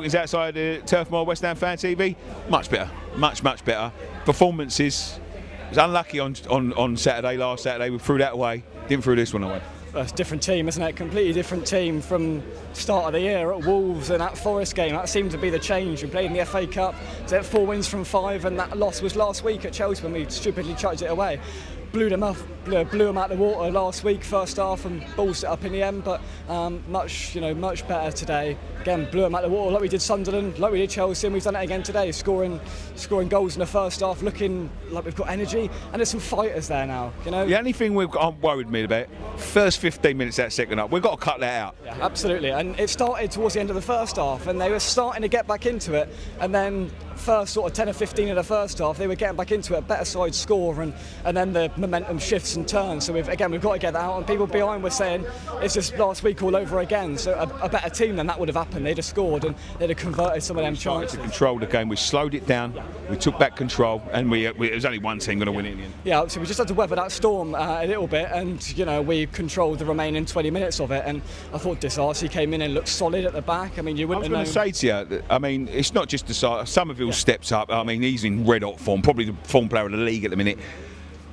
Is outside the Turf Moor, West Ham Fan TV. Much better, much better. Performances. Was unlucky on Saturday. Last Saturday we threw that away. Didn't throw this one away. Well, it's a different team, isn't it? Completely different team from start of the year at Wolves and that Forest game. That seemed to be the change. We played in the FA Cup. So 4 wins from 5, and that loss was last week at Chelsea when we stupidly chucked it away. Blew them out the water last week, first half, and balls it up in the end. But much better today. Again, blew them out the water like we did Sunderland, like we did Chelsea, and we've done it again today. Scoring goals in the first half, looking like we've got energy, and there's some fighters there now. You know. The only thing I'm worried me about, first 15 minutes that second half, we've got to cut that out. Yeah, absolutely. And it started towards the end of the first half, and they were starting to get back into it, and then first sort of 10 or 15 of the first half, they were getting back into it, better side score, and then the momentum shifts and turns. So we've got to get that out, and people behind were saying it's just last week all over again. So a better team than that would have happened. They'd have scored and they'd have converted some of them chances. To control the game, we slowed it down, we took back control, and it was only one team going to win it in the end. Yeah, so we just had to weather that storm a little bit, and we controlled the remaining 20 minutes of it. And I thought Disasi came in and looked solid at the back. I mean, you wouldn't have known. I was going to say to you, I mean, it's not just Disasi. Somerville steps up. I mean, he's in red hot form, probably the form player of the league at the minute.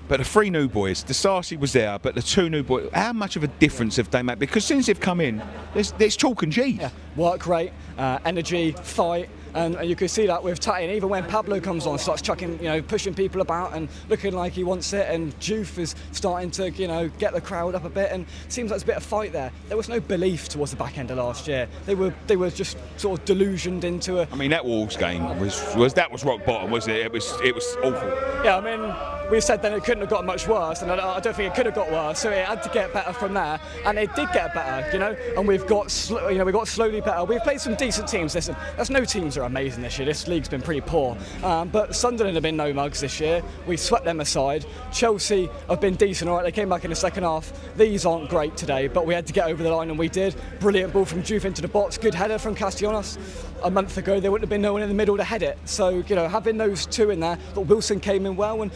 But the 3 new boys, Disasi was there, but the 2 new boys, how much of a difference have they made? Because since they've come in, there's chalk and cheese. Yeah. Work rate, energy, fight, and you can see that with Tatty. Even when Pablo comes on, starts chucking, pushing people about and looking like he wants it, and Juve is starting to, get the crowd up a bit, and it seems like there's a bit of fight there. There was no belief towards the back end of last year. They were just sort of delusioned into a. I mean, that Wolves game was rock bottom, wasn't it? It was awful. Yeah, I mean, we said then it couldn't have got much worse, and I don't think it could have got worse. So it had to get better from there, and it did get better, And we've got slowly better. We've played some decent teams. Listen, there's no teams that are amazing this year. This league's been pretty poor, but Sunderland have been no mugs this year. We swept them aside. Chelsea have been decent. All right, they came back in the second half. These aren't great today, but we had to get over the line, and we did. Brilliant ball from Juve into the box. Good header from Castellanos. A month ago, there wouldn't have been no one in the middle to head it. So having those 2 in there, thought Wilson came in well, and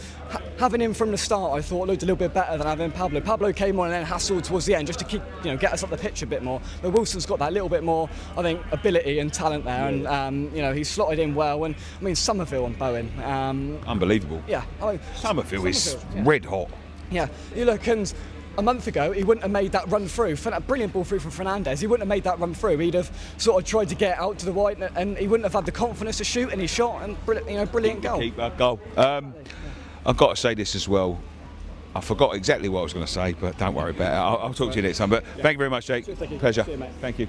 having him from the start, I thought looked a little bit better than having Pablo. Pablo came on and then hassled towards the end just to keep, get us up the pitch a bit more. But Wilson's got that little bit more, I think, ability and talent there, and he's slotted in well. And I mean, Somerville and Bowen, unbelievable. Yeah, Somerville is red hot. Yeah, you look, and a month ago, he wouldn't have made that run through. A brilliant ball through from Fernandez. He wouldn't have made that run through. He'd have sort of tried to get out to the right, and he wouldn't have had the confidence to shoot. And he shot, and brilliant goal. Keeper goal. I've got to say this as well. I forgot exactly what I was going to say, but don't worry about it. I'll talk to you next time. But thank you very much, Jake. Thank you. Pleasure. See you, mate. Thank you.